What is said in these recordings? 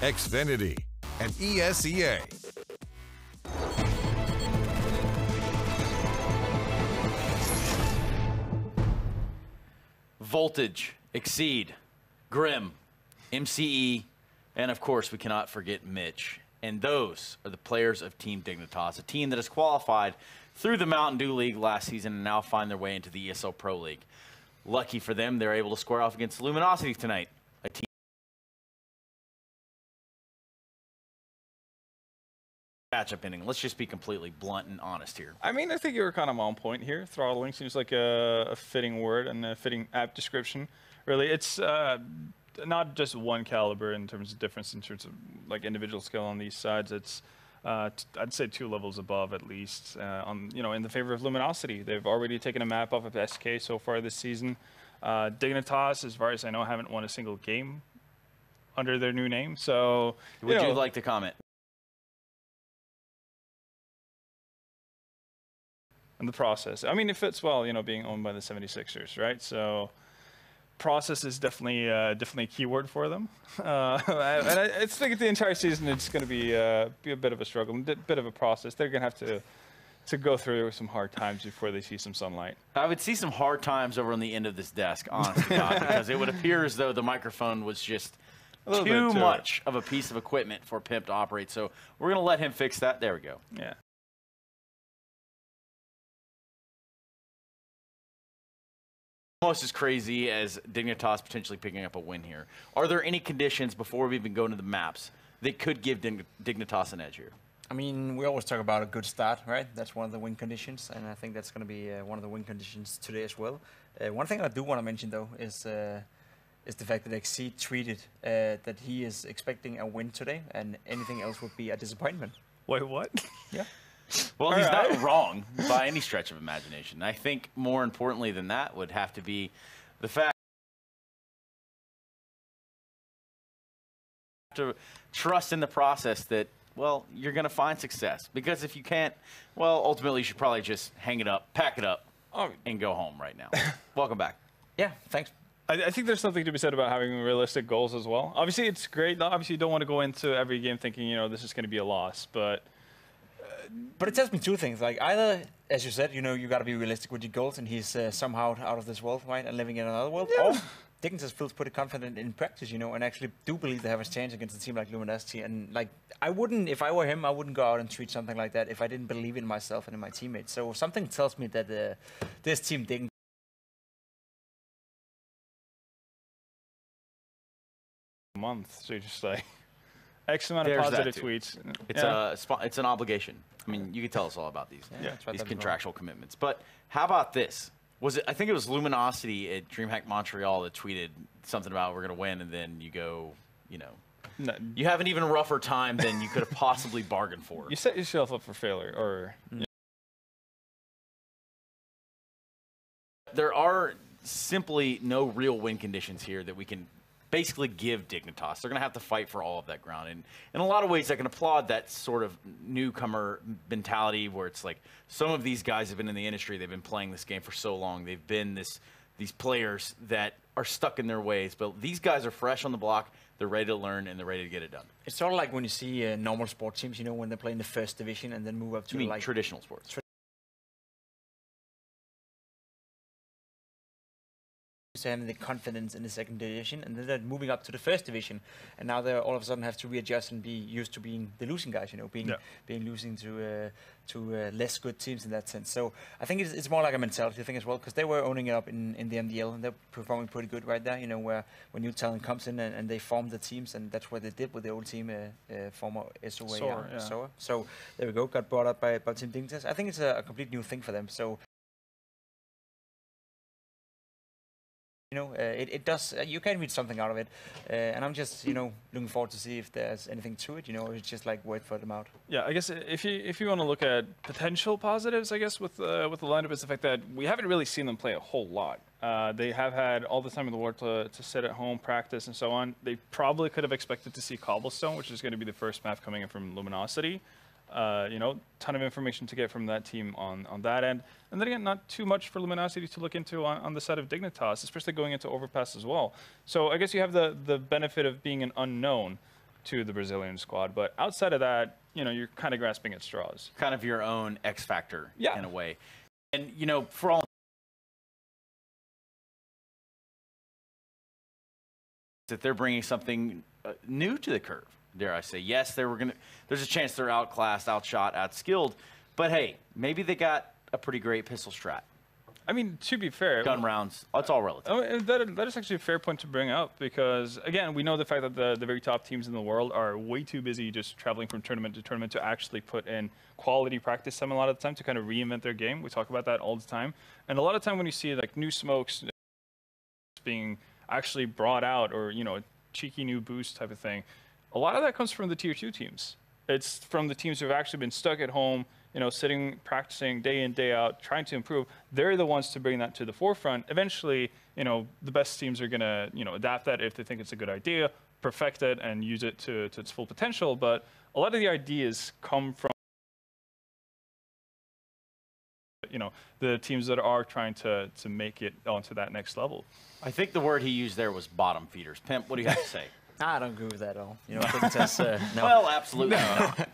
Xfinity, and ESEA. Voltage, Exceed, Grim, MCE, and of course we cannot forget Mitch. And those are the players of Team Dignitas, a team that has qualified through the Mountain Dew League last season and now find their way into the ESL Pro League. Lucky for them, they're able to square off against Luminosity tonight, a team matchup inning. Let's just be completely blunt and honest here. I mean, I think you were kind of on point here. Throttling seems like a fitting word and a fitting app description. Really, it's not just one caliber in terms of difference in terms of like individual skill on these sides. It's I'd say 2 levels above at least. In the favor of Luminosity, they've already taken a map off of SK so far this season. Dignitas, as far as I know, haven't won a single game under their new name. So, would you like to comment? And the process. I mean, it fits well, being owned by the 76ers, right? So process is definitely a keyword for them. And I think the entire season it's going to be a bit of a struggle, a bit of a process. They're going to have to go through some hard times before they see some sunlight. I would see some hard times over on the end of this desk, honestly, God, because it would appear as though the microphone was just too much of a piece of equipment for Pimp to operate. So we're going to let him fix that. There we go. Yeah. Almost as crazy as Dignitas potentially picking up a win here. Are there any conditions before we even go into the maps that could give Dignitas an edge here? I mean, we always talk about a good start, right? That's one of the win conditions, and I think that's going to be one of the win conditions today as well. One thing I do want to mention, though, is the fact that Exceed tweeted that he is expecting a win today, and anything else would be a disappointment. Wait, what? Yeah. Well, he's not wrong by any stretch of imagination. I think more importantly than that would have to be the fact to trust in the process that, well, you're going to find success. Because if you can't, well, ultimately you should probably just hang it up, pack it up, and go home right now. Welcome back. Yeah, thanks. I think there's something to be said about having realistic goals as well. Obviously, it's great. Obviously, you don't want to go into every game thinking, this is going to be a loss, but it tells me 2 things. Like, either, as you said, you got to be realistic with your goals, and he's somehow out of this world, right, and living in another world. Yeah. Or Dignitas feels pretty confident in practice, and actually do believe they have a chance against a team like Luminosity. And like, I wouldn't, if I were him, I wouldn't go out and tweet something like that if I didn't believe in myself and in my teammates. So something tells me that this team Dignitas month. So you're just like X amount of positive tweets. It's an obligation. I mean, you can tell us all about these contractual commitments. But how about this? I think it was Luminosity at DreamHack Montreal that tweeted something about we're going to win, and then you go, no. You have an even rougher time than you could have possibly bargained for. You set yourself up for failure, or there are simply no real win conditions here that we can basically give Dignitas. They're going to have to fight for all of that ground. And in a lot of ways, I can applaud that sort of newcomer mentality where it's like some of these guys have been in the industry. They've been playing this game for so long. They've been these players that are stuck in their ways. But these guys are fresh on the block. They're ready to learn, and they're ready to get it done. It's sort of like when you see normal sport teams, when they play in the first division and then move up to like traditional sports. Having the confidence in the second division, and then they're moving up to the first division, and now they all of a sudden have to readjust and be used to being the losing guys, being losing to less good teams in that sense. So I think it's more like a mentality thing as well, because they were owning it up in the MDL, and they're performing pretty good right there. Where when new talent comes in and they form the teams, and that's what they did with the old team, former SOA. So there we go, got brought up by Team Dignitas. I think it's a complete new thing for them. So. It does. You can read something out of it, and I'm just, looking forward to see if there's anything to it. Or it's just like wait for them out. Yeah, I guess if you want to look at potential positives, I guess with the lineup is the fact that we haven't really seen them play a whole lot. They have had all the time in the world to sit at home, practice, and so on. They probably could have expected to see Cobblestone, which is going to be the first map coming in from Luminosity. Ton of information to get from that team on that end. And then again, not too much for Luminosity to look into on the side of Dignitas, especially going into Overpass as well. So I guess you have the benefit of being an unknown. to the Brazilian squad. But outside of that, you're kind of grasping at straws. Kind of your own X factor Yeah. in a way. And, for all that they're bringing something new to the curve, dare I say. Yes, there's a chance they're outclassed, outshot, outskilled, but hey, maybe they got a pretty great pistol strat. I mean, to be fair, Gun rounds, it's all relative. That is actually a fair point to bring up because, again, we know the fact that the very top teams in the world are way too busy just traveling from tournament to tournament to actually put in quality practice time a lot of the time to kind of reinvent their game. We talk about that all the time. And a lot of time when you see like new smokes being actually brought out or, a cheeky new boost type of thing, a lot of that comes from the tier 2 teams. It's from the teams who have actually been stuck at home, sitting, practicing day in, day out, trying to improve. They're the ones to bring that to the forefront. Eventually, the best teams are going to, adapt that if they think it's a good idea, perfect it, and use it to its full potential. But a lot of the ideas come from, the teams that are trying to make it onto that next level. I think the word he used there was bottom feeders. Pimp, what do you have to say? I don't agree with that at all. I think that's no. Well, absolutely not.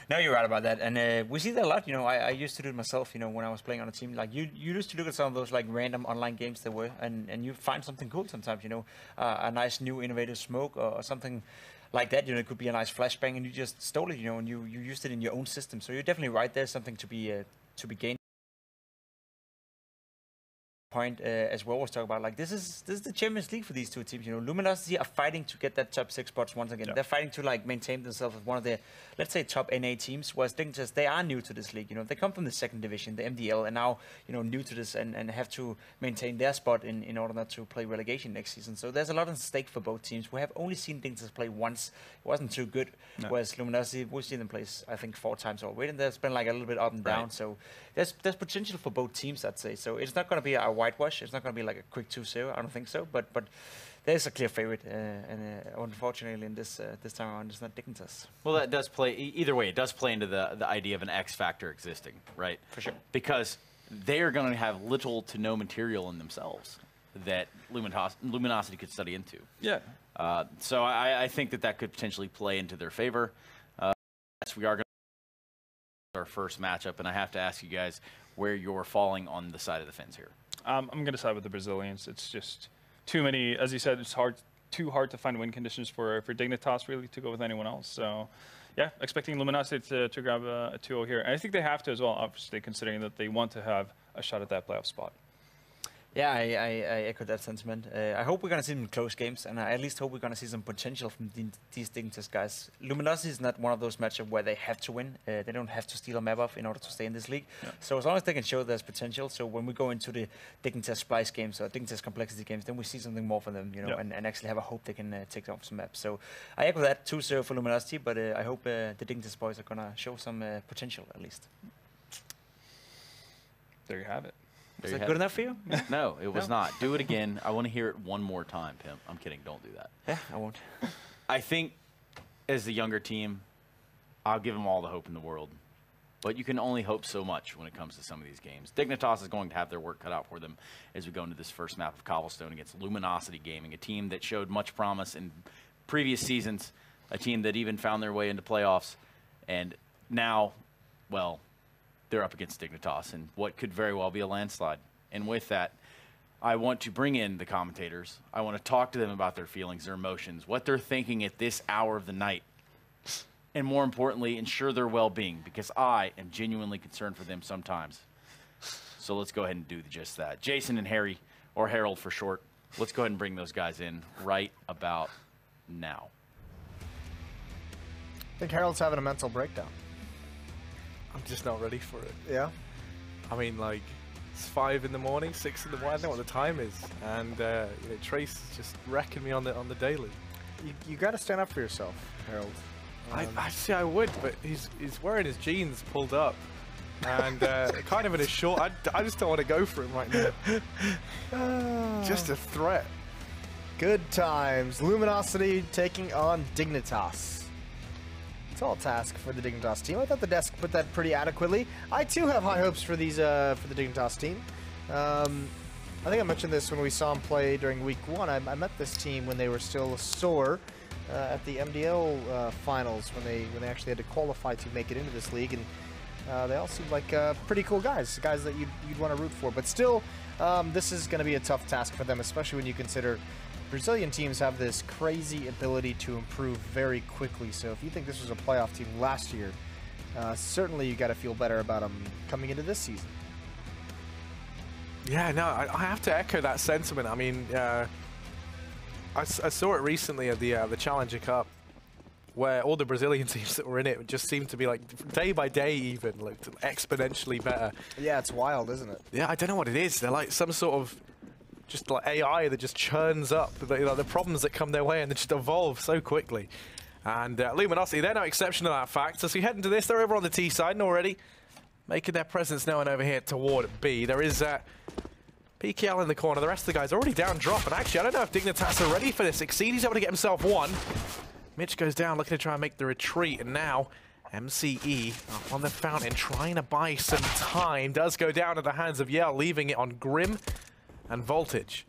No, you're right about that, and we see that a lot. I used to do it myself. When I was playing on a team, like you used to look at some of those like random online games there were, and you find something cool sometimes. A nice new innovative smoke or something like that. It could be a nice flashbang, and you just stole it. And you used it in your own system. So you're definitely right. There's something to be gained. Point as we always talk about, like this is the Champions League for these two teams. Luminosity are fighting to get that top 6 spots once again. Yeah. They're fighting to like maintain themselves as one of the, let's say, top NA teams. Whereas Dignitas, they are new to this league. They come from the 2nd division, the MDL, and now new to this and have to maintain their spot in order not to play relegation next season. So there's a lot at stake for both teams. We have only seen Dignitas play once. It wasn't too good. No. Whereas Luminosity, we've seen them play I think 4 times already, and there's been like a little bit up and down. Right. So there's potential for both teams, I'd say. So it's not going to be a whitewash. It's not going to be like a quick 2-0. I don't think so. But there's a clear favorite, and unfortunately, in this time around, it's not Dignitas. Well, that does play either way. It does play into the idea of an X factor existing, right? For sure. Because they are going to have little to no material in themselves that Luminosity could study into. Yeah. So I think that could potentially play into their favor. Yes, we are going to our first matchup, and I have to ask you guys where you're falling on the side of the fence here. I'm going to side with the Brazilians. It's just too many, as you said, it's too hard to find win conditions for Dignitas really to go with anyone else. So, yeah, expecting Luminosity to grab a 2-0 here. And I think they have to as well, obviously, considering that they want to have a shot at that playoff spot. Yeah, I echo that sentiment. I hope we're going to see some close games, and I at least hope we're going to see some potential from these Dignitas guys. Luminosity is not one of those matchups where they have to win. They don't have to steal a map off in order to stay in this league. Yeah. So as long as they can show there's potential, so when we go into the Dignitas Splice games or Dignitas Complexity games, then we see something more from them, yeah. and actually have a hope they can take off some maps. So I echo that 2-0 for Luminosity, but I hope the Dignitas boys are going to show some potential at least. There you have it. Is that good enough for you? No, it was not. Do it again. I want to hear it one more time, Pimp. I'm kidding. Don't do that. Yeah, I won't. I think as the younger team, I'll give them all the hope in the world. But you can only hope so much when it comes to some of these games. Dignitas is going to have their work cut out for them as we go into this first map of Cobblestone against Luminosity Gaming, a team that showed much promise in previous seasons, a team that even found their way into playoffs. And now, well, they're up against Dignitas in what could very well be a landslide. And with that, I want to bring in the commentators. I want to talk to them about their feelings, their emotions, what they're thinking at this hour of the night. And more importantly, ensure their well-being, because I am genuinely concerned for them sometimes. So let's go ahead and do just that. Jason and Harry, or Harold for short, let's go ahead and bring those guys in right about now. I think Harold's having a mental breakdown. I'm just not ready for it. Yeah? I mean, like, it's 5 in the morning, 6 in the morning, I don't know what the time is. And Trace is just wrecking me on the daily. You got to stand up for yourself, Harold. I see I would, but he's wearing his jeans pulled up. And kind of in his short. I just don't want to go for him right now. Just a threat. Good times. Luminosity taking on Dignitas. Tall task for the Dignitas team. I thought the desk put that pretty adequately. I too have high hopes for these for the Dignitas team. I think I mentioned this when we saw them play during week 1. I met this team when they were still sore at the MDL finals when they actually had to qualify to make it into this league, and they all seem like pretty cool guys that you'd want to root for. But still, this is going to be a tough task for them, especially when you consider Brazilian teams have this crazy ability to improve very quickly. So if you think this was a playoff team last year, certainly you got to feel better about them coming into this season. Yeah, no, I have to echo that sentiment. I mean, I saw it recently at the Challenger Cup, where all the Brazilian teams that were in it just seemed to be like day by day even looked exponentially better. Yeah, it's wild, isn't it? Yeah, I don't know what it is. They're like some sort of just like AI that just churns up the problems that come their way and they just evolve so quickly. And Luminosity, they're no exception to that fact. As we head into this, they're over on the T side and already making their presence known over here toward B. There is PKL in the corner. The rest of the guys are already down drop. And actually, I don't know if Dignitas are ready for this. Exceed, he's able to get himself one. Mitch goes down, looking to try and make the retreat. And now MCE up on the fountain, trying to buy some time. Does go down at the hands of Yell, leaving it on Grim and Voltage.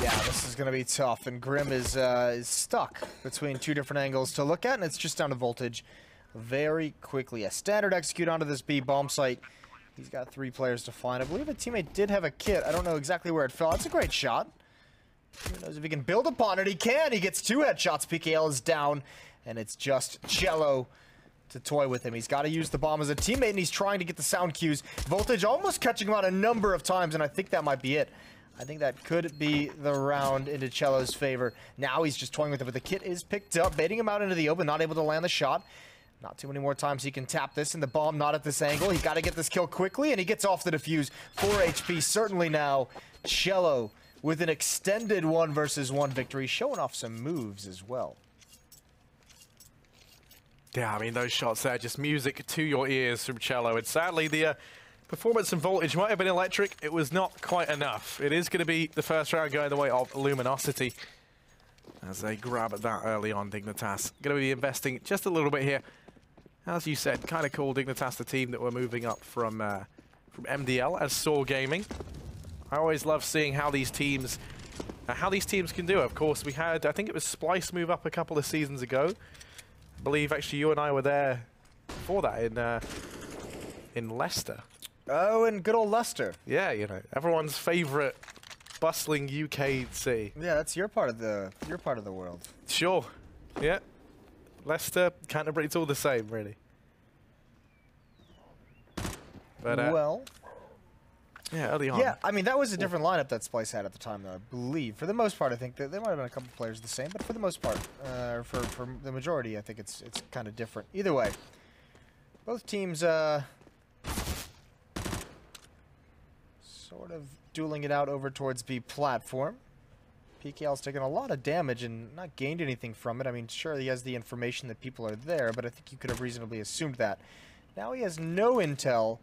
Yeah, this is going to be tough, and Grim is stuck between two different angles to look at, and it's just down to Voltage very quickly. A standard execute onto this B bomb site. He's got 3 players to find. I believe a teammate did have a kit. I don't know exactly where it fell. It's a great shot. Who knows if he can build upon it? He can. He gets 2 headshots. PKL is down, and it's just Cello to toy with him. He's got to use the bomb as a teammate, and he's trying to get the sound cues. Voltage almost catching him out a number of times, and I think that might be it. I think that could be the round into Cello's favor. Now he's just toying with it, but the kit is picked up, baiting him out into the open, not able to land the shot. Not too many more times he can tap this, and the bomb not at this angle. He got to get this kill quickly, and he gets off the defuse. 4 HP certainly now. Cello with an extended 1 versus 1 victory, showing off some moves as well. Yeah, I mean, those shots there, just music to your ears from Cello. And sadly, the performance and Voltage might have been electric. It was not quite enough. It is going to be the first round going the way of Luminosity as they grab at that early on. Dignitas going to be investing just a little bit here. As you said, kind of cool. Dignitas, the team that we're moving up from MDL as Saw Gaming. I always love seeing how these teams can do. Of course, we had, I think it was Splice move up a couple of seasons ago. I believe actually you and I were there for that in Leicester. Oh, and good old Leicester. Yeah, you know, everyone's favorite bustling UK city. Yeah, that's your part of the world. Sure. Yeah. Leicester, Canterbury, it's all the same, really. But well, yeah, early on. Yeah, I mean, that was a different lineup that Splice had at the time, though, I believe. For the most part, I think that there might have been a couple players the same, but for the most part, for the majority, I think it's kind of different. Either way, both teams sort of dueling it out over towards B platform. PKL's taken a lot of damage and not gained anything from it. I mean, sure, he has the information that people are there, but I think you could have reasonably assumed that. Now he has no intel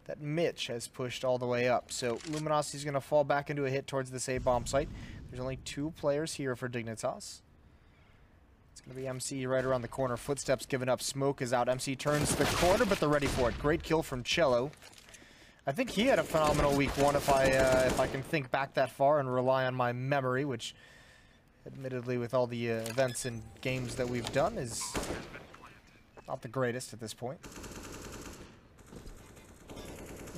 that Mitch has pushed all the way up. So Luminosity's going to fall back into a hit towards this A-bomb site. There's only 2 players here for Dignitas. It's going to be MC right around the corner. Footsteps given up. Smoke is out. MC turns the corner, but they're ready for it. Great kill from Cello. I think he had a phenomenal week 1 if I can think back that far and rely on my memory, which admittedly with all the events and games that we've done is not the greatest at this point.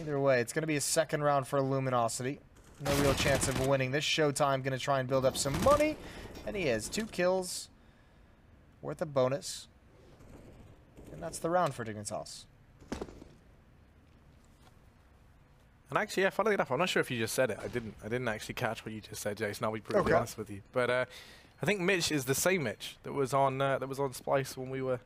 Either way, it's going to be a second round for Luminosity. No real chance of winning this. Showtime going to try and build up some money, and he has 2 kills worth a bonus. And that's the round for Dignitas. And actually, yeah, funnily enough, I'm not sure if you just said it. I didn't actually catch what you just said, Jason. I'll be brutally honest with you. But I think Mitch is the same Mitch that was on Splice when we were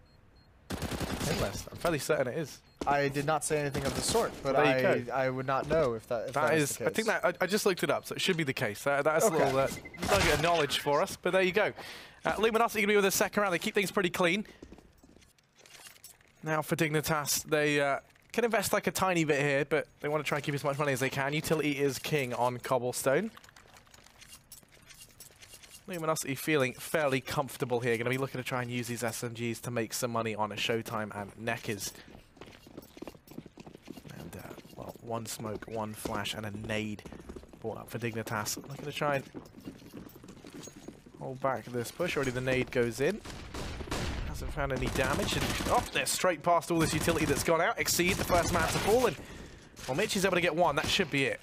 in Leicester. I'm fairly certain it is. I did not say anything of the sort, but I would not know if that is the case. I think that I just looked it up, so it should be the case. That's a little nugget of knowledge for us. But there you go. Luminosity going to be with the second round. They keep things pretty clean. Now for Dignitas, they can invest like a tiny bit here, but they want to try and keep as much money as they can. Utility is king on Cobblestone. Luminosity feeling fairly comfortable here. Going to be looking to try and use these SMGs to make some money on a Showtime and Neckers. And, well, 1 smoke, 1 flash, and a nade brought up for Dignitas. Looking to try and hold back this push. Already the nade goes in. Hasn't found any damage. And oh, they're straight past all this utility that's gone out. Exceed, the first man to fall. And well, Mitch is able to get one. That should be it.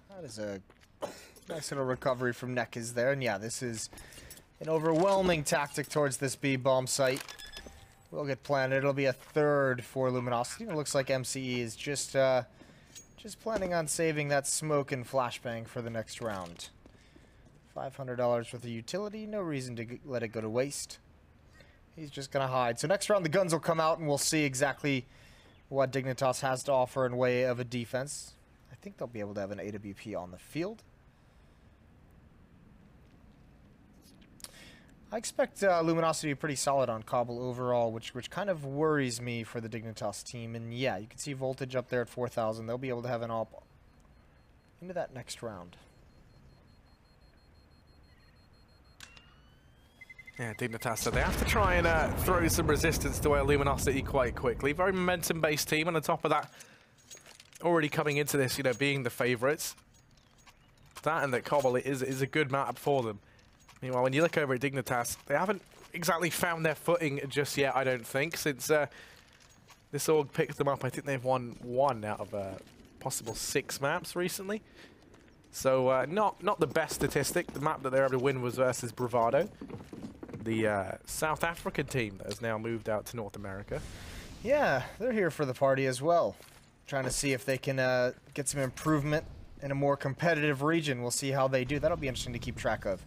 That is a nice little recovery from Nekis there. And yeah, this is an overwhelming tactic towards this B bomb site. Will get planted. It'll be a third for Luminosity. It looks like MCE is just planning on saving that smoke and flashbang for the next round. $500 worth of utility. No reason to let it go to waste. He's just going to hide. So next round the guns will come out and we'll see exactly what Dignitas has to offer in way of a defense. I think they'll be able to have an AWP on the field. I expect Luminosity to be pretty solid on Cbble overall, which kind of worries me for the Dignitas team. And yeah, you can see voltage up there at 4,000. They'll be able to have an op into that next round. Yeah, Dignitas, so they have to try and throw some resistance to Luminosity quite quickly. Very momentum-based team, and on top of that, already coming into this, you know, being the favourites. That and that Cbble is a good matchup for them. Meanwhile, when you look over at Dignitas, they haven't exactly found their footing just yet, I don't think, since this org picked them up. I think they've won 1 out of possible 6 maps recently. So not the best statistic. The map that they're able to win was versus Bravado, the South African team that has now moved out to North America. Yeah, they're here for the party as well. Trying to see if they can get some improvement in a more competitive region. We'll see how they do. That'll be interesting to keep track of.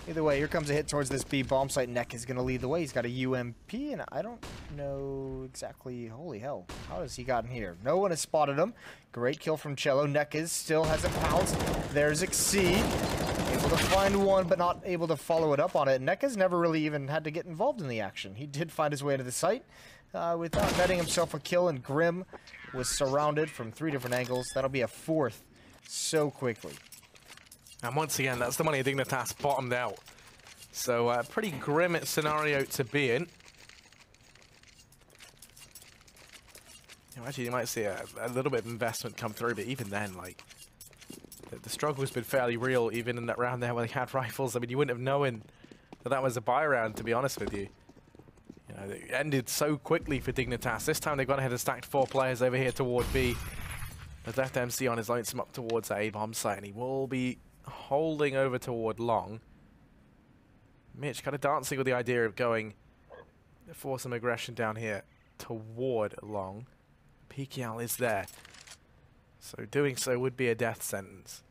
Either way, here comes a hit towards this B bomb site. Neck is going to lead the way. He's got a UMP, and I don't know exactly. Holy hell. How has he gotten here? No one has spotted him. Great kill from Cello. Neck is still hasn't pounced. There's Exceed. Able to find one, but not able to follow it up on it. Neck has never really even had to get involved in the action. He did find his way to the site without netting himself a kill, and Grim was surrounded from 3 different angles. That'll be a 4th so quickly. And once again, that's the money Dignitas bottomed out. So, pretty grim scenario to be in. You know, actually, you might see a little bit of investment come through, but even then, like, the struggle's been fairly real, even in that round there where they had rifles. I mean, you wouldn't have known that was a buy round, to be honest with you. You know, it ended so quickly for Dignitas. This time they've gone ahead and stacked 4 players over here toward B. They've left MC on his lonesome up towards the A-bomb site, and he will be holding over toward long. Mitch kind of dancing with the idea of going for some aggression down here toward long. PKL is there, so doing so would be a death sentence.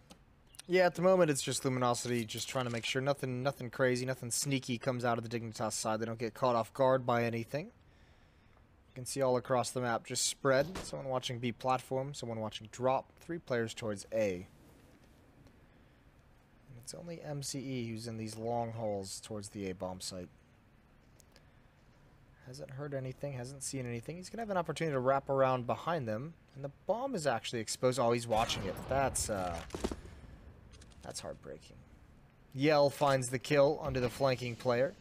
Yeah, at the moment it's just Luminosity just trying to make sure nothing crazy, nothing sneaky comes out of the Dignitas side. They don't get caught off guard by anything. You can see all across the map just spread. Someone watching B platform, someone watching drop. 3 players towards A. It's only MCE who's in these long holes towards the A-bomb site. Hasn't heard anything, hasn't seen anything. He's going to have an opportunity to wrap around behind them. And the bomb is actually exposed. Oh, he's watching it. That's heartbreaking. Yell finds the kill under the flanking player.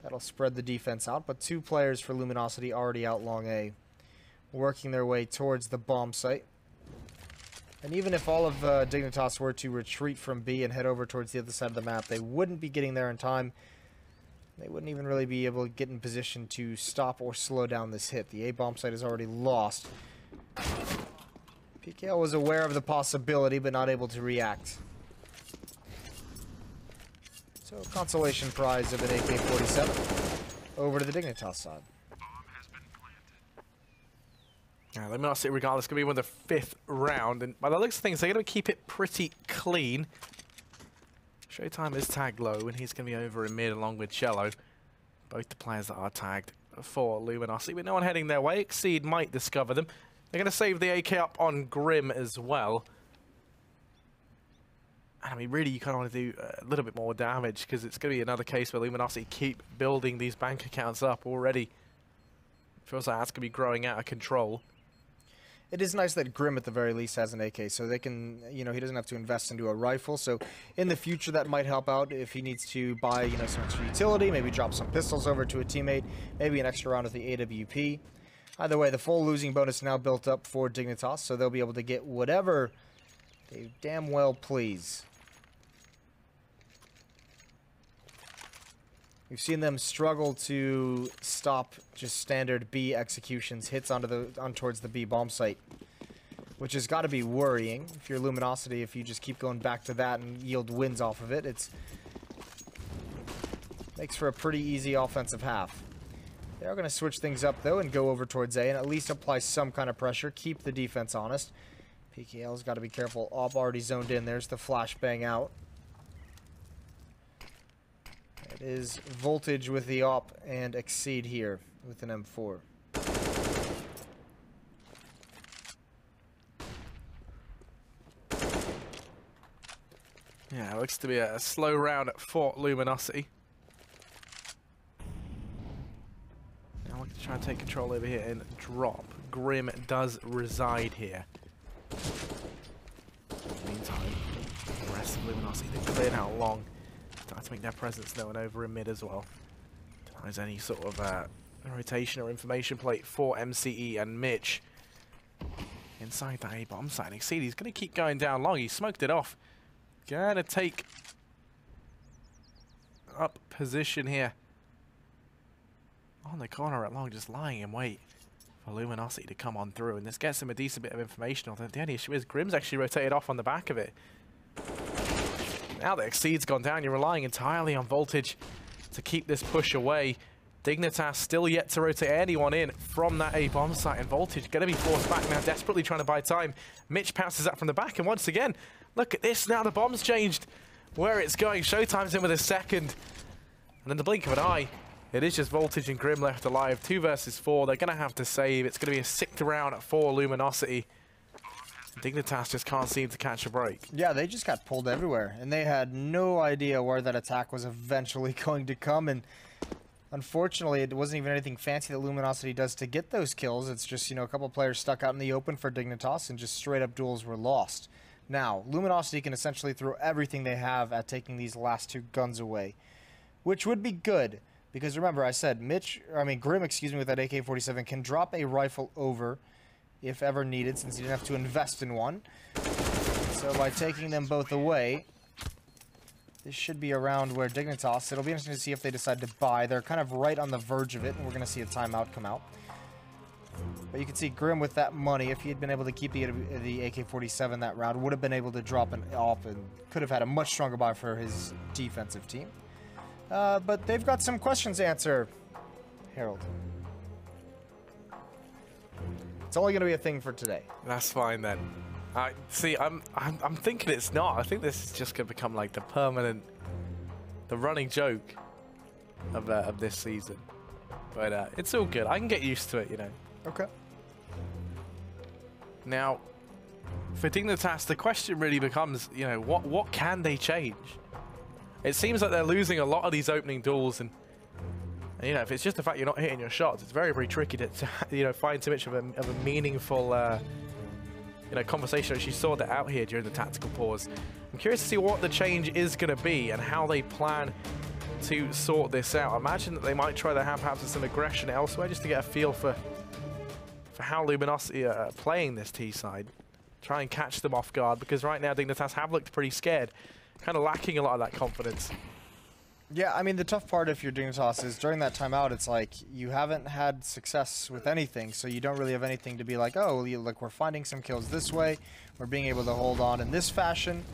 That'll spread the defense out. But 2 players for Luminosity already out long A, working their way towards the bomb site. And even if all of Dignitas were to retreat from B and head over towards the other side of the map, they wouldn't be getting there in time. They wouldn't even really be able to get in position to stop or slow down this hit. The A-bomb site is already lost. PKL was aware of the possibility, but not able to react. So, consolation prize of an AK-47 over to the Dignitas side. Yeah, Luminosity, regardless, going to be one of the 5th round, and by the looks of things, they're going to keep it pretty clean. Showtime is tagged low, and he's going to be over in mid along with Cello. Both the players that are tagged for Luminosity, with no one heading their way. Exceed might discover them. They're going to save the AK up on Grim as well. And I mean, really, you kind of want to do a little bit more damage, because it's going to be another case where Luminosity keep building these bank accounts up already. Feels like that's going to be growing out of control. It is nice that Grim, at the very least, has an AK, so they can, you know, he doesn't have to invest into a rifle. So in the future, that might help out if he needs to buy, you know, some extra utility, maybe drop some pistols over to a teammate, maybe an extra round of the AWP. Either way, the full losing bonus now built up for Dignitas, so they'll be able to get whatever they damn well please. We've seen them struggle to stop just standard B executions, hits towards the B bomb site, which has got to be worrying if you're Luminosity. If you just keep going back to that and yield wins off of it, it's makes for a pretty easy offensive half. They are going to switch things up though and go over towards A and at least apply some kind of pressure, keep the defense honest. PKL's got to be careful. Op already zoned in. There's the flashbang out. It is Voltage with the op and Exceed here with an M4. Yeah, it looks to be a slow round for Luminosity. Now we're going to try and take control over here and drop. Grim does reside here. In the meantime, the rest of Luminosity, they've cleared out long. Starting to make their presence known over in mid as well. Denies any sort of rotation or information plate for MCE and Mitch. Inside that A bomb site. Exceed, he's going to keep going down long. He smoked it off. Gonna take up position here. On the corner at long, just lying in wait for Luminosity to come on through. And this gets him a decent bit of information. Although the only issue is Grim's actually rotated off on the back of it. Now that Exceed's gone down, you're relying entirely on Voltage to keep this push away. Dignitas still yet to rotate anyone in from that A bomb site, and Voltage going to be forced back now, desperately trying to buy time. Mitch pounces up from the back, and once again, look at this, now the bomb's changed where it's going. Showtime's in with a second, and in the blink of an eye, it is just Voltage and Grim left alive. 2 versus 4, they're going to have to save. It's going to be a 6th round for Luminosity. Dignitas just can't seem to catch a break. Yeah, they just got pulled everywhere, and they had no idea where that attack was eventually going to come, and unfortunately, it wasn't even anything fancy that Luminosity does to get those kills. It's just, you know, a couple of players stuck out in the open for Dignitas, and just straight up duels were lost. Now, Luminosity can essentially throw everything they have at taking these last 2 guns away, which would be good, because remember, I said Grim, with that AK-47 can drop a rifle over if ever needed, since he didn't have to invest in one. So by taking them both away, this should be around where Dignitas, it'll be interesting to see if they decide to buy. They're kind of right on the verge of it, and we're going to see a timeout come out. But you can see Grim with that money, if he had been able to keep the AK-47 that round, would have been able to drop an op and could have had a much stronger buy for his defensive team. But they've got some questions to answer, Harold. It's only going to be a thing for today. That's fine then. See, I'm thinking it's not. I think this is just going to become like the running joke of this season. But it's all good. I can get used to it, you know. Okay. Now, for Dignitas, the question really becomes, you know, what can they change? It seems like they're losing a lot of these opening duels, and you know, if it's just the fact you're not hitting your shots, it's very, very tricky to you know, find too much of a meaningful you know, conversation. She saw that out here during the tactical pause. I'm curious to see what the change is going to be and how they plan to sort this out. I imagine that they might try their hand perhaps with some aggression elsewhere, just to get a feel for how Luminosity are playing this T side. Try and catch them off guard, because right now Dignitas have looked pretty scared, kind of lacking a lot of that confidence. Yeah, I mean, the tough part if you're Dignitas is during that timeout, it's like you haven't had success with anything, so you don't really have anything to be like, oh, look, we're finding some kills this way, we're being able to hold on in this fashion,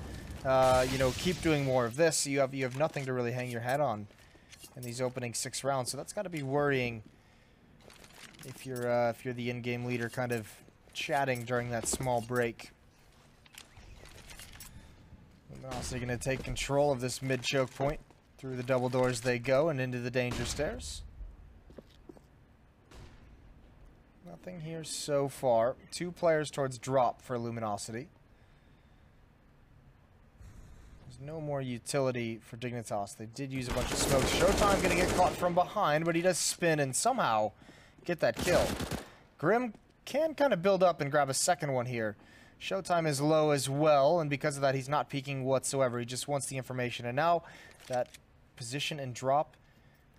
you know, keep doing more of this. You have nothing to really hang your head on in these opening 6 rounds, so that's got to be worrying if you're the in-game leader, kind of chatting during that small break. We're also going to take control of this mid-choke point. Through the double doors they go and into the danger stairs. Nothing here so far. 2 players towards drop for Luminosity. There's no more utility for Dignitas. They did use a bunch of smoke. Showtime gonna get caught from behind, but he does spin and somehow get that kill. Grim can kind of build up and grab a second one here. Showtime is low as well, and because of that, he's not peeking whatsoever. He just wants the information, and now that position and drop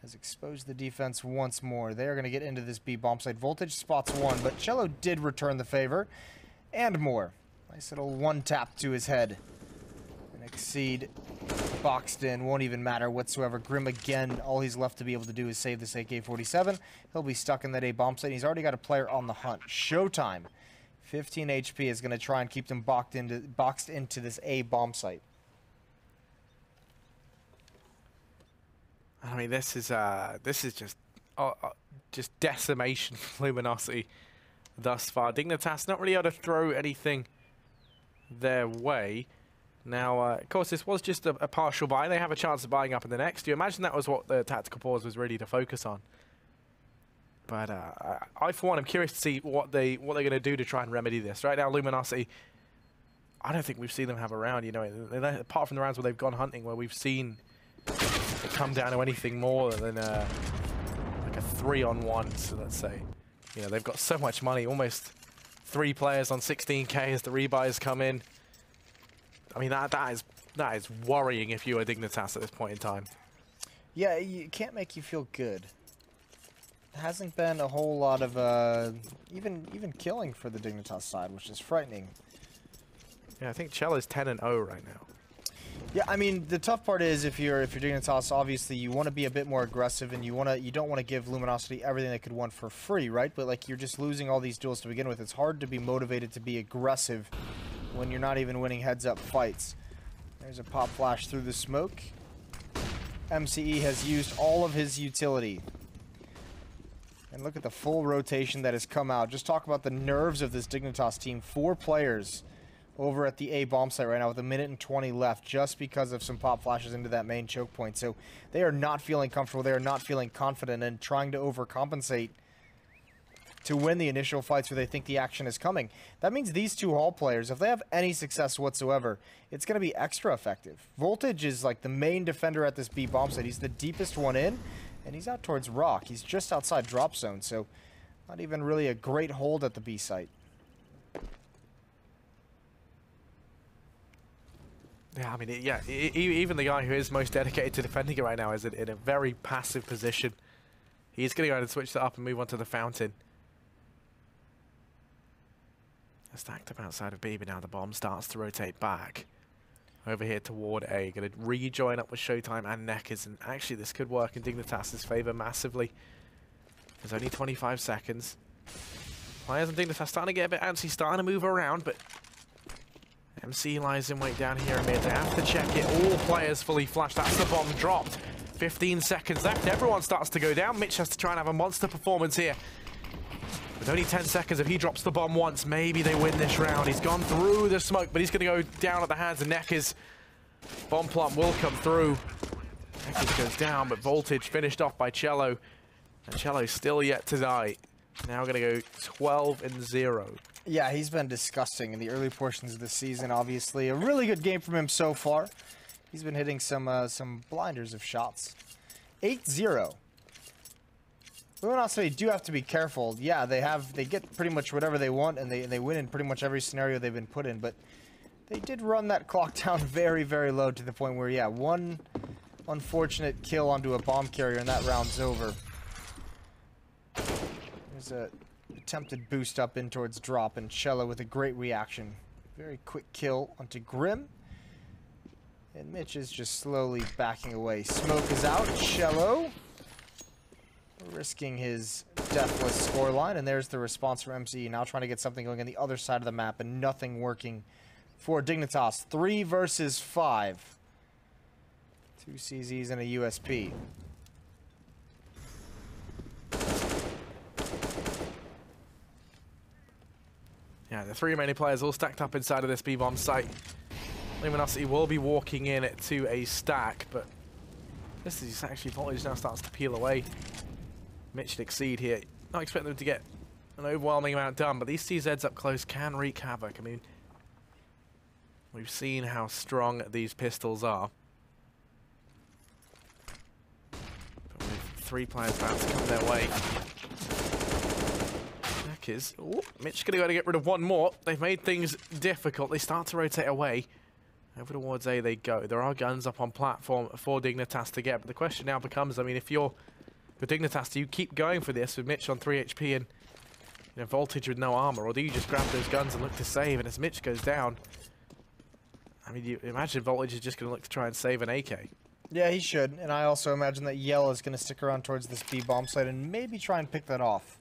has exposed the defense once more. They are going to get into this B bomb site. Voltage spots one, but Cello did return the favor and more. Nice little one tap to his head. And Exceed boxed in. Won't even matter whatsoever. Grim again, all he's left to be able to do is save this AK-47. He'll be stuck in that A bomb site. He's already got a player on the hunt. Showtime. 15 HP is going to try and keep them boxed into this A bomb site. I mean, this is just decimation for Luminosity thus far. Dignitas not really able to throw anything their way. Now, of course, this was just a partial buy. They have a chance of buying up in the next. Do you imagine that was what the tactical pause was really to focus on? But I, for one, am curious to see what they're going to do to try and remedy this. Right now, Luminosity, I don't think we've seen them have a round. You know, apart from the rounds where they've gone hunting, where we've seen it come down to anything more than like a 3-on-1. So let's say, you know, they've got so much money, almost 3 players on 16k as the rebuys come in. I mean, that is worrying if you are Dignitas at this point in time. Yeah, it can't make you feel good. There hasn't been a whole lot of even killing for the Dignitas side, which is frightening. Yeah, I think Cello's 10-0 right now. Yeah, I mean, the tough part is if you're Dignitas, obviously you want to be a bit more aggressive, and you don't want to give Luminosity everything they could want for free, right? But like, you're just losing all these duels to begin with. It's hard to be motivated to be aggressive when you're not even winning heads-up fights. There's a pop flash through the smoke. MCE has used all of his utility. And look at the full rotation that has come out. Just talk about the nerves of this Dignitas team. 4 players over at the A bomb site right now with 1 minute and 20 left just because of some pop flashes into that main choke point. So they are not feeling comfortable. They are not feeling confident and trying to overcompensate to win the initial fights where they think the action is coming. That means these 2 Hall players, if they have any success whatsoever, it's going to be extra effective. Voltage is like the main defender at this B bomb site. He's the deepest one in, and he's out towards Rock. He's just outside drop zone, so not even really a great hold at the B site. Yeah, I mean, even the guy who is most dedicated to defending it right now is in a very passive position. He's going to go ahead and switch that up and move on to the fountain. Stacked up outside of B, but now the bomb starts to rotate back. Over here toward A. Going to rejoin up with Showtime and Neckers. And actually, this could work in Dignitas' favor massively. There's only 25 seconds. Players in Dignitas starting to get a bit antsy, starting to move around, but MC lies in wait down here in mid. They have to check it. All players fully flashed. That's the bomb dropped. 15 seconds left. Everyone starts to go down. Mitch has to try and have a monster performance here. With only 10 seconds, if he drops the bomb once, maybe they win this round. He's gone through the smoke, but he's going to go down at the hands of Neckers. Bomb plump will come through. Neckers goes down, but Voltage finished off by Cello. And Cello's still yet to die. Now going to go 12-0. Yeah, he's been disgusting in the early portions of the season, obviously. A really good game from him so far. He's been hitting some blinders of shots. 8-0. Luminosity do have to be careful. Yeah, they get pretty much whatever they want, and they win in pretty much every scenario they've been put in, but they did run that clock down very, very low to the point where, yeah, one unfortunate kill onto a bomb carrier and that round's over. There's a attempted boost up in towards drop, and Cello with a great reaction. Very quick kill onto Grim. And Mitch is just slowly backing away. Smoke is out. Cello risking his deathless scoreline, and there's the response from MCE. Now trying to get something going on the other side of the map, and nothing working for Dignitas. 3 versus 5. 2 CZs and a USP. Yeah, the 3 remaining players all stacked up inside of this B-bomb site. Luminosity will be walking in to a stack, but this is actually Voltage now starts to peel away. Mitch should exceed here. Not expecting them to get an overwhelming amount done, but these CZs up close can wreak havoc. I mean, we've seen how strong these pistols are. But with 3 players about to come their way. Neckers. Oh, Mitch going to go to get rid of 1 more. They've made things difficult. They start to rotate away. Over towards A they go. There are guns up on platform for Dignitas to get, but the question now becomes, I mean, if you're Dignitas, do you keep going for this with Mitch on 3 HP and Voltage with no armor, or do you just grab those guns and look to save? And as Mitch goes down, I mean, you imagine Voltage is just going to look to try and save an AK. Yeah, he should. And I also imagine that Yell is going to stick around towards this B bomb site and maybe try and pick that off.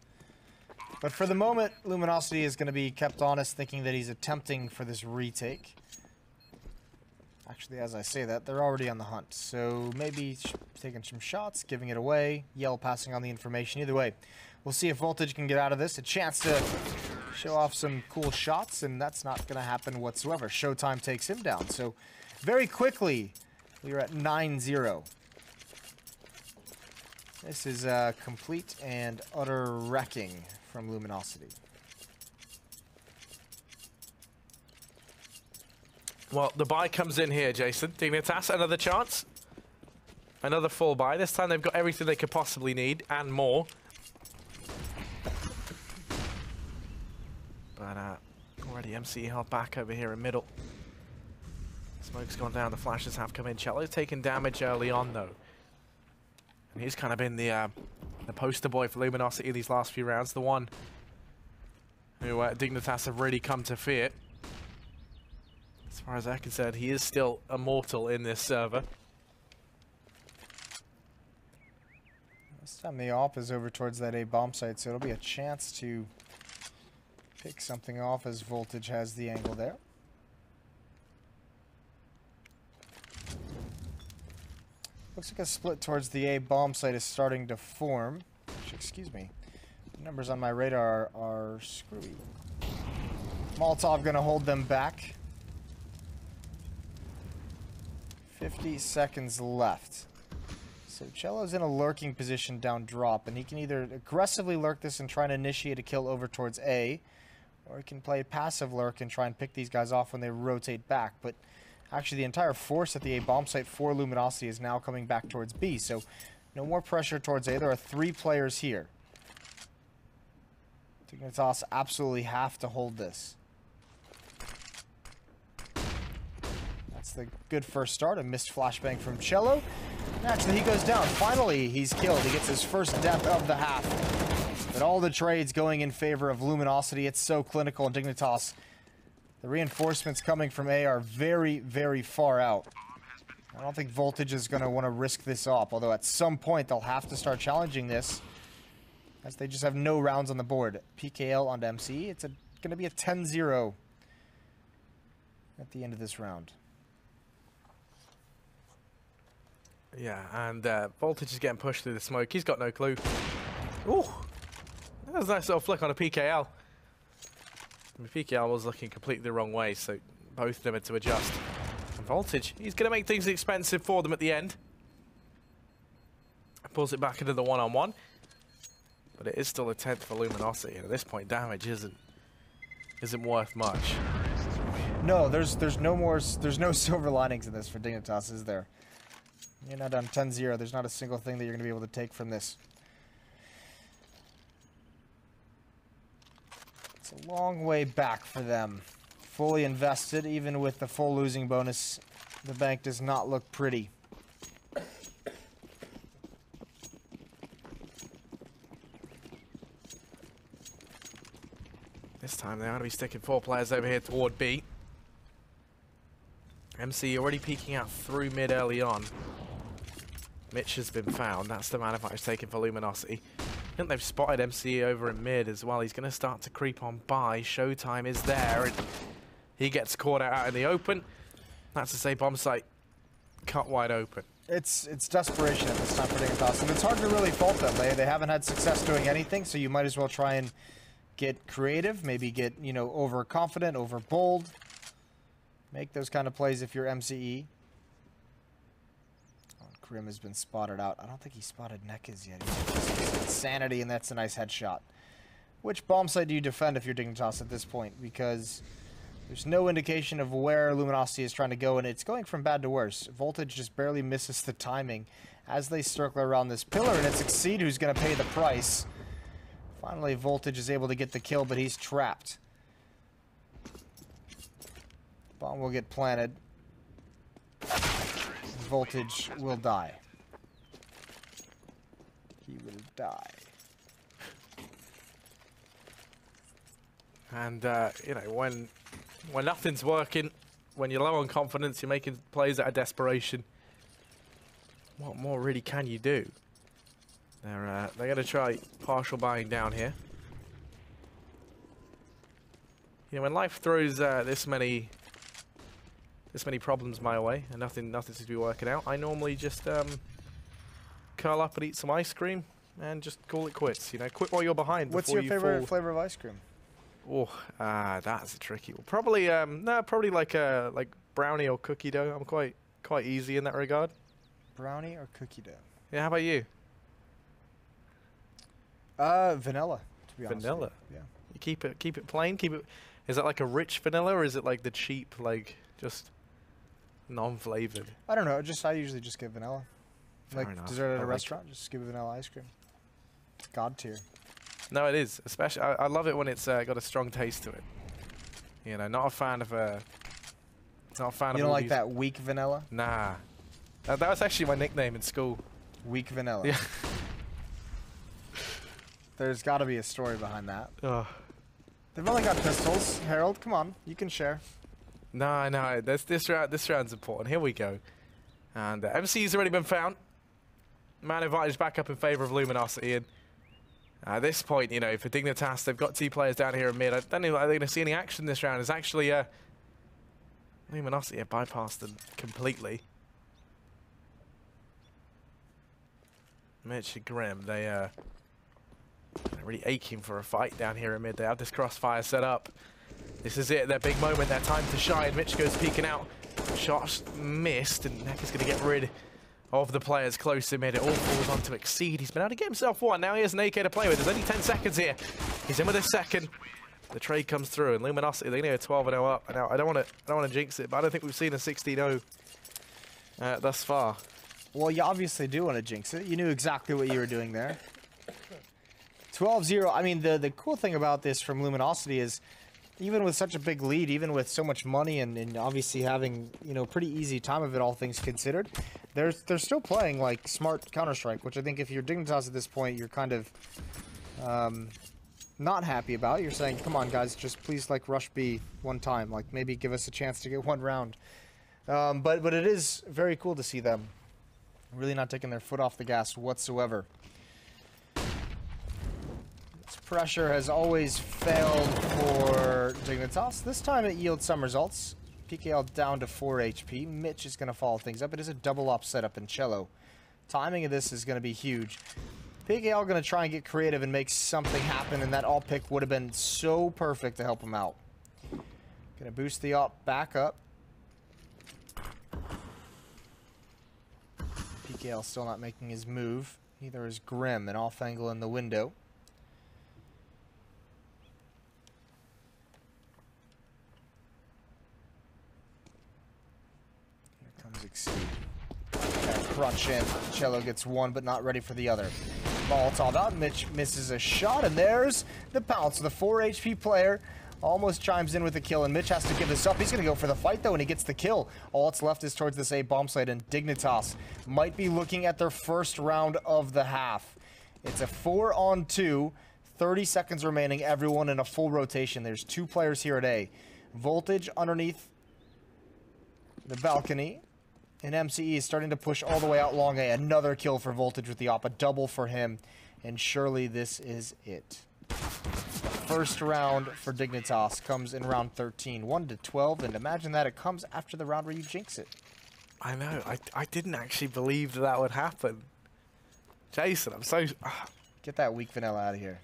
But for the moment, Luminosity is going to be kept honest, thinking that he's attempting for this retake. Actually, as I say that, they're already on the hunt. So maybe taking some shots, giving it away, Yell passing on the information. Either way, we'll see if Voltage can get out of this. A chance to show off some cool shots, and that's not going to happen whatsoever. Showtime takes him down. So very quickly, we are at 9-0. This is a complete and utter wrecking from Luminosity. Well, the buy comes in here, Jason. Dignitas, another chance. Another full buy. This time they've got everything they could possibly need and more. But already MC held back over here in middle. Smoke's gone down. The flashes have come in. Cello's taken damage early on, though. And he's kind of been the poster boy for Luminosity these last few rounds. The one who Dignitas have really come to fear. As far as I'm concerned, he is still immortal in this server. This time the AWP is over towards that A bomb site, so it'll be a chance to pick something off as Voltage has the angle there. Looks like a split towards the A bomb site is starting to form. Which, excuse me. The numbers on my radar are screwy. Molotov gonna hold them back. 50 seconds left. So Cello's in a lurking position down drop, and he can either aggressively lurk this and try to initiate a kill over towards A, or he can play passive lurk and try and pick these guys off when they rotate back. But actually the entire force at the A bomb site for Luminosity is now coming back towards B, so no more pressure towards A. There are 3 players here. Dignitas absolutely have to hold this. That's the good first start. A missed flashbang from Cello. And actually, he goes down. Finally, he's killed. He gets his first death of the half. But all the trades going in favor of Luminosity. It's so clinical. And Dignitas, the reinforcements coming from A are very, very far out. I don't think Voltage is going to want to risk this up. Although at some point, they'll have to start challenging this, as they just have no rounds on the board. PKL onto MC. It's going to be a 10-0 at the end of this round. Yeah, and Voltage is getting pushed through the smoke. He's got no clue. Ooh, that was a nice little flick on a PKL. I mean, PKL was looking completely the wrong way, so both of them had to adjust. And Voltage, he's going to make things expensive for them at the end. Pulls it back into the one-on-one. But it is still a 10th for Luminosity, and at this point, damage isn't worth much. No, there's no silver linings in this for Dignitas, is there? You're not on 10-0. There's not a single thing that you're going to be able to take from this. It's a long way back for them. Fully invested, even with the full losing bonus, the bank does not look pretty. This time they're going to be sticking 4 players over here toward B. MC already peeking out through mid early on. Mitch has been found. That's the man advantage taken for Luminosity. I think they've spotted MC over in mid as well. He's going to start to creep on by. Showtime is there, and he gets caught out in the open. That's to say, bomb site cut wide open. It's desperation at this time for Dignitas, and it's hard to really fault them. They haven't had success doing anything, so you might as well try and get creative, maybe get, you know, overconfident, over bold. Make those kind of plays if you're MCE. Oh, Krim has been spotted out. I don't think he spotted Nekaz yet. He's Insanity, and that's a nice headshot. Which bomb site do you defend if you're Dignitas at this point? Because there's no indication of where Luminosity is trying to go, and it's going from bad to worse. Voltage just barely misses the timing as they circle around this pillar, and it's Exceed who's going to pay the price. Finally, Voltage is able to get the kill, but he's trapped. Bomb will get planted. Voltage will die. He will die. And, you know, when nothing's working, when you're low on confidence, you're making plays out of desperation. What more really can you do? They're going to try partial buying down here. You know, when life throws this many problems my way and nothing seems to be working out, I normally just curl up and eat some ice cream and just call it quits. You know, quit while you're behind. What's your favorite flavor of ice cream? Oh, that's a tricky one. Probably probably like brownie or cookie dough. I'm quite easy in that regard. Brownie or cookie dough? Yeah, how about you? Vanilla. To be honest. Vanilla. Yeah. You keep it plain. Is that like a rich vanilla, or is it like the cheap, like just non-flavored? I don't know. I usually just get vanilla. Fair like enough. dessert at I a like restaurant, just give it vanilla ice cream. God tier. No, it is. Especially, I love it when it's got a strong taste to it. You know, not a fan of You don't like that weak vanilla? Nah. That was actually my nickname in school. Weak vanilla. Yeah. There's got to be a story behind that. Oh. They've only got pistols. Harold, come on, you can share. No. This round's important. Here we go. And MC's already been found. Man advantage back up in favour of Luminosity. And at this point, you know, for Dignitas, they've got 2 players down here in mid. I don't know if they're going to see any action this round. It's actually Luminosity bypassed them completely. Mitch and Grim, they're really aching for a fight down here in mid. They have this crossfire set up. This is it, their big moment, their time to shine. Mitch goes peeking out. Shots missed, and Neck is going to get rid of the players close in mid. It all falls on to Exceed. He's been able to get himself one. Now he has an AK to play with. There's only 10 seconds here. He's in with a second. The trade comes through, and Luminosity, they're going to go 12-0 up. Now, I don't want to jinx it, but I don't think we've seen a 16-0 thus far. Well, you obviously do want to jinx it. You knew exactly what you were doing there. 12-0. I mean, the cool thing about this from Luminosity is, even with such a big lead, even with so much money and obviously having, you know, pretty easy time of it, all things considered, they're still playing like smart Counter-Strike, which I think if you're Dignitas at this point, you're kind of not happy about. You're saying, come on, guys, just please like rush B one time, like maybe give us a chance to get one round. But it is very cool to see them really not taking their foot off the gas whatsoever. Pressure has always failed for Dignitas. This time it yields some results. PKL down to 4 HP. Mitch is going to follow things up. It is a double op setup in Cello. Timing of this is going to be huge. PKL going to try and get creative and make something happen, and that all pick would have been so perfect to help him out. Going to boost the op back up. PKL still not making his move. Neither is Grim. An off angle in the window. Exceed. Crunch in. Cello gets one, but not ready for the other. Molotov out. Mitch misses a shot, and there's the pounce. The 4 HP player almost chimes in with the kill, and Mitch has to give this up. He's going to go for the fight, though, and he gets the kill. All that's left is towards this A bomb site, and Dignitas might be looking at their first round of the half. It's a 4-on-2. 30 seconds remaining. Everyone in a full rotation. There's 2 players here at A. Voltage underneath the balcony. And MCE is starting to push all the way out long A. Another kill for Voltage with the op, a double for him. And surely this is it. First round for Dignitas comes in round 13, 1-12. And imagine that it comes after the round where you jinx it. I know. I didn't actually believe that would happen. Jason, I'm so... Get that weak vanilla out of here.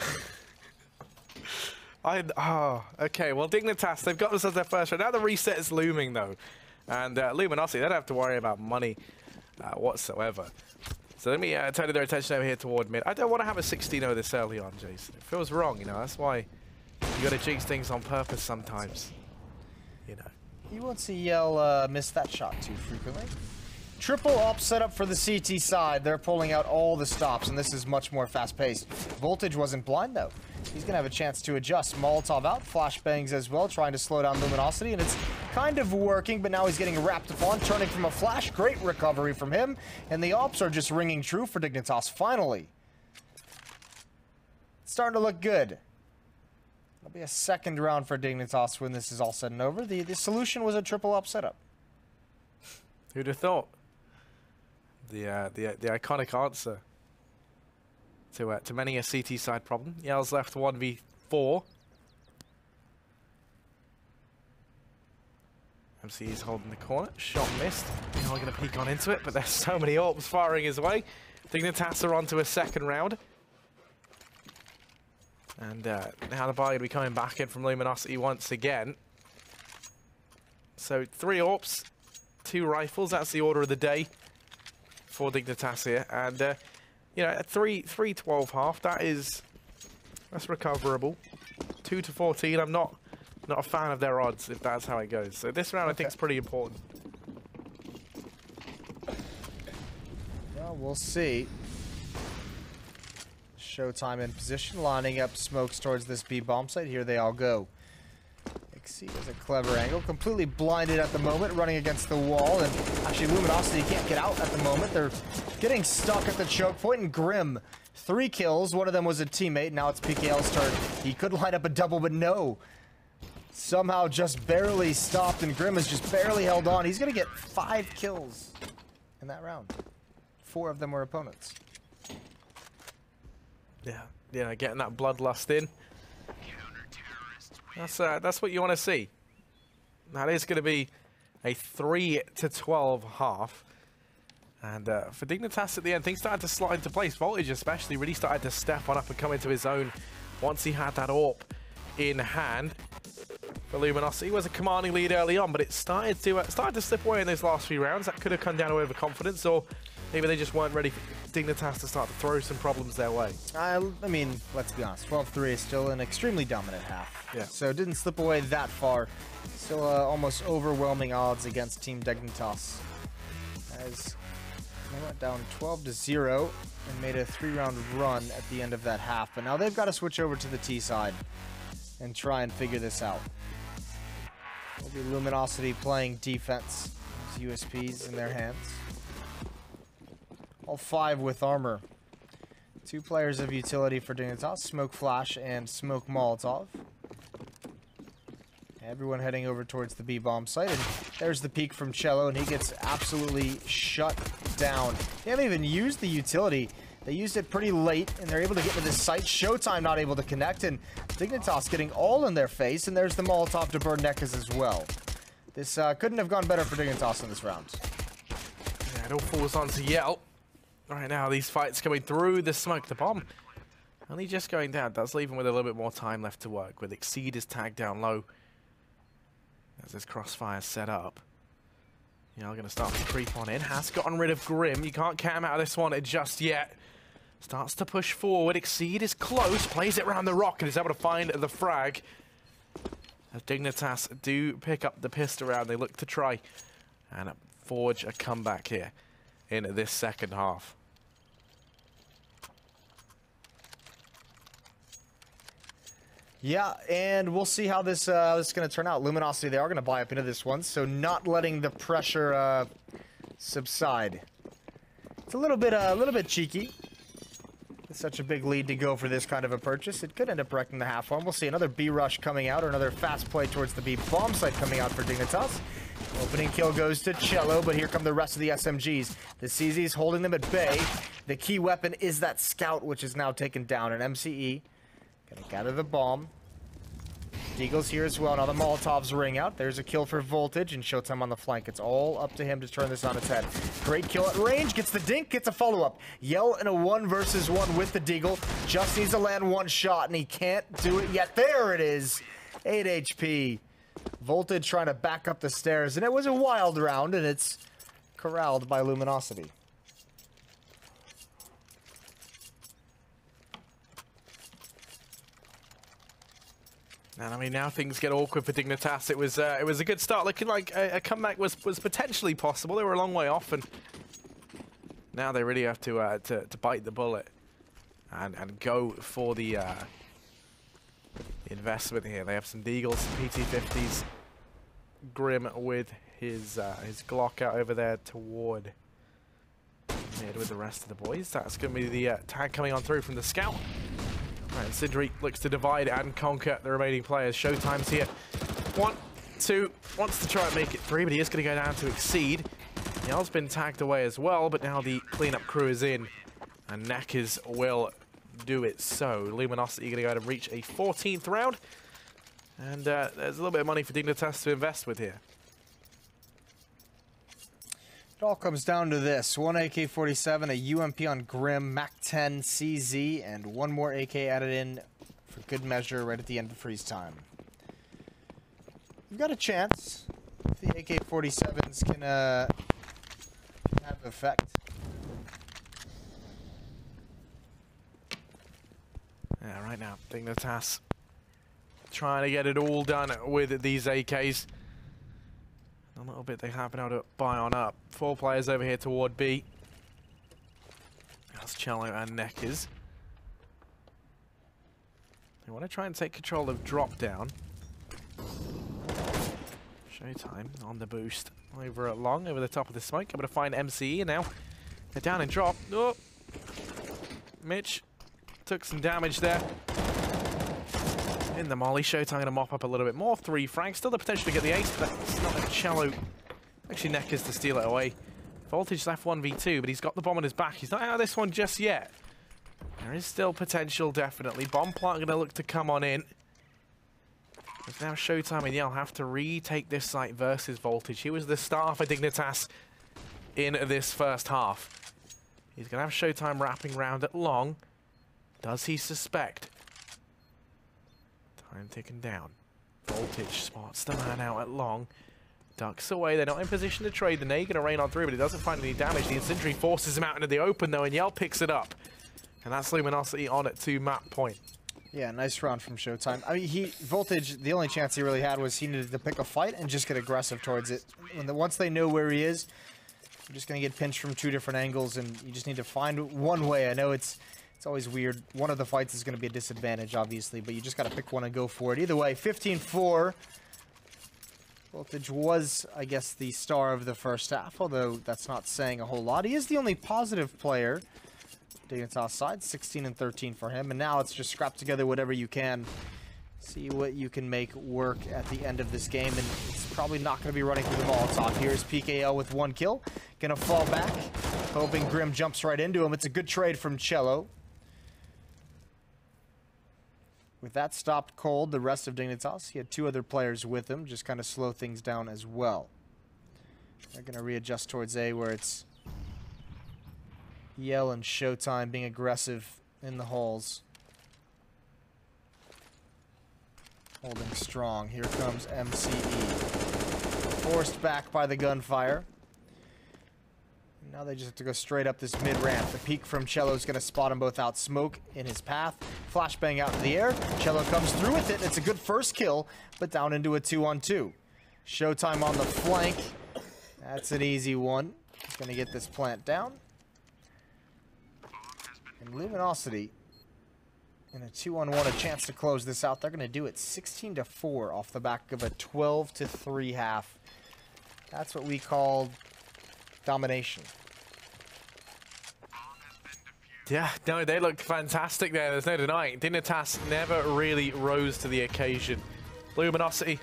Okay. Well, Dignitas, they've got themselves their first round. Now the reset is looming, though. And Luminosity, they don't have to worry about money whatsoever. So let me turn their attention over here toward mid. I don't want to have a 16-0 this early on, Jason. It feels wrong, you know. That's why you got to jinx things on purpose sometimes, you know. You won't see Yell miss that shot too frequently. Triple op setup for the CT side. They're pulling out all the stops, and this is much more fast-paced. Voltage wasn't blind, though. He's going to have a chance to adjust. Molotov out, flashbangs as well, trying to slow down Luminosity, and it's kind of working, but now he's getting wrapped upon, turning from a flash. Great recovery from him, and the ops are just ringing true for Dignitas, finally. It's starting to look good. It'll be a second round for Dignitas when this is all said and over. The solution was a triple up setup. Who'd have thought? The iconic answer to many a CT side problem. Yell's left 1v4. MC's holding the corner. Shot missed. Now we're going to peek on into it, but there's so many AWPs firing his way. Dignitas are on to a second round. And now the buy will be coming back in from Luminosity once again. So 3 AWPs, 2 rifles. That's the order of the day for Dignitas here. And, you know, a 3-12 half, that's recoverable. 2 to 14, I'm not a fan of their odds if that's how it goes. So this round I think is pretty important. Well, we'll see. Showtime in position, lining up smokes towards this B bomb site. Here they all go. Exceed has a clever angle, completely blinded at the moment, running against the wall, and actually Luminosity can't get out at the moment. They're getting stuck at the choke point, and Grim, 3 kills. One of them was a teammate. Now it's PKL's turn. He could line up a double, but no. Somehow just barely stopped, and Grim has just barely held on. He's going to get 5 kills in that round. 4 of them were opponents. Yeah, getting that bloodlust in. That's what you want to see. That is going to be a 3 to 12 half. And for Dignitas at the end, things started to slide into place. Voltage especially really started to step on up and come into his own once he had that AWP in hand. For Luminosity, was a commanding lead early on, but it started to slip away in those last few rounds. That could have come down to overconfidence, or maybe they just weren't ready for Dignitas to start to throw some problems their way. I mean, let's be honest, 12-3 is still an extremely dominant half. Yeah. So it didn't slip away that far. Still almost overwhelming odds against Team Dignitas. As they went down 12-0 and made a 3-round run at the end of that half. But now they've got to switch over to the T side and try and figure this out. It'll be Luminosity playing defense. Those USPs in their hands. All 5 with armor. 2 players of utility for Dignitas, Smoke Flash and Smoke Molotov. Everyone heading over towards the B bomb site, and there's the peek from Cello, and he gets absolutely shut down. They haven't even used the utility. They used it pretty late, and they're able to get to this site. Showtime not able to connect, and Dignitas getting all in their face, and there's the Molotov to burn Nekas as well. This couldn't have gone better for Dignitas in this round. Yeah, it all falls onto Yell. Right now, these fights coming through the smoke. The bomb only just going down. Does leave him with a little bit more time left to work with. Exceed is tagged down low as this crossfire set up. Yell going to start to creep on in. Has gotten rid of Grim. You can't cam out of this one just yet. Starts to push forward. Exceed is close. Plays it around the rock and is able to find the frag. As Dignitas do pick up the pistol round, they look to try and forge a comeback here in this second half. Yeah, and we'll see how this is going to turn out. Luminosity, they are going to buy up into this one, so not letting the pressure subside. It's a little bit cheeky. It's such a big lead to go for this kind of a purchase. It could end up wrecking the half one. We'll see another B rush coming out, or another fast play towards the B bomb site coming out for Dignitas. Opening kill goes to Cello, but here come the rest of the SMGs. The CZ's holding them at bay. The key weapon is that scout, which is now taken down. An MCE gonna gather the bomb. Deagle's here as well. Now the Molotovs ring out. There's a kill for Voltage, and Showtime on the flank. It's all up to him to turn this on its head. Great kill at range. Gets the dink. Gets a follow-up. Yell in a 1 versus 1 with the Deagle. Just needs to land 1 shot, and he can't do it yet. There it is. 8 HP. Voltage trying to back up the stairs, and it was a wild round, and it's corralled by Luminosity. And I mean, now things get awkward for Dignitas. It was a good start, looking like a comeback was potentially possible. They were a long way off, and now they really have to bite the bullet and go for the investment here. They have some Deagles, some PT-50s. Grim with his Glock out over there toward mid with the rest of the boys. That's going to be the tag coming on through from the scout. Right, Sidri looks to divide and conquer the remaining players. Showtime's here. 1, 2, wants to try and make it 3, but he is going to go down to Exceed. Yell's been tagged away as well, but now the cleanup crew is in, and Neckers will do it so. Luminosity going to go ahead and reach a 14th round, and there's a little bit of money for Dignitas to invest with here. It all comes down to this. 1 AK-47, a UMP on Grim, MAC-10 CZ, and one more AK added in for good measure right at the end of freeze time. You've got a chance if the AK-47s can have effect. Yeah, right now, Dignitas trying to get it all done with these AKs. A little bit they have been able to buy on up. 4 players over here toward B. That's Cello and Neckers. They want to try and take control of drop down. Showtime on the boost over at long, over the top of the smoke. Able to find MCE, and now they're down and drop. Oh. Mitch took some damage there. In the molly, Showtime going to mop up a little bit more. 3 frags, still the potential to get the ace, but that's not a Cello. Actually, Neckers to steal it away. Voltage left 1v2, but he's got the bomb on his back. He's not out of this one just yet. There is still potential, definitely. Bomb plant going to look to come on in. But now Showtime and Yell have to retake this site versus Voltage. He was the star for Dignitas in this first half. He's going to have Showtime wrapping round at long. Does he suspect? Time ticking down. Voltage spots the man out at long. Ducks away. They're not in position to trade. The nade going to rain on through, but he doesn't find any damage. The incendiary forces him out into the open, though, and Yell picks it up. And that's Luminosity on it to map point. Yeah, nice round from Showtime. I mean, Voltage, the only chance he really had was he needed to pick a fight and just get aggressive towards it. Once they know where he is, you're just going to get pinched from 2 different angles, and you just need to find one way. I know it's always weird. One of the fights is going to be a disadvantage, obviously, but you just got to pick one and go for it. Either way, 15-4. Voltage was, I guess, the star of the first half, although that's not saying a whole lot. He is the only positive player. Dignitas side, 16 and 13 for him, and now it's just scrap together whatever you can. See what you can make work at the end of this game, and it's probably not going to be running through the Molotov. Here's PKL with 1 kill. Going to fall back, hoping Grim jumps right into him. It's a good trade from Cello. With that stopped cold, the rest of Dignitas, he had 2 other players with him, just kind of slow things down as well. They're going to readjust towards A, where it's Yell and Showtime being aggressive in the halls. Holding strong. Here comes MCE. Forced back by the gunfire. Now they just have to go straight up this mid-ramp. The peek from Cello is going to spot them both out. Smoke in his path. Flashbang out in the air. Cello comes through with it. It's a good first kill, but down into a 2-on-2. Showtime on the flank. That's an easy one. He's going to get this plant down. And Luminosity, in a 2-on-1, a chance to close this out. They're going to do it 16-4 off the back of a 12-3 half. That's what we call domination. Yeah, no, they look fantastic there. There's no denying. Dignitas never really rose to the occasion. Luminosity,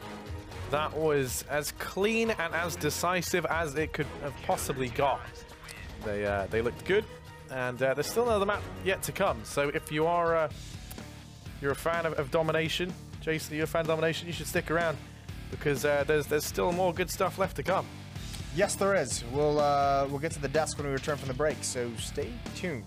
that was as clean and as decisive as it could have possibly got. They looked good, and there's still another map yet to come. So if you are you're a fan of domination, Jason, you're a fan of domination, you should stick around, because there's still more good stuff left to come. Yes, there is. We'll get to the desk when we return from the break, so stay tuned.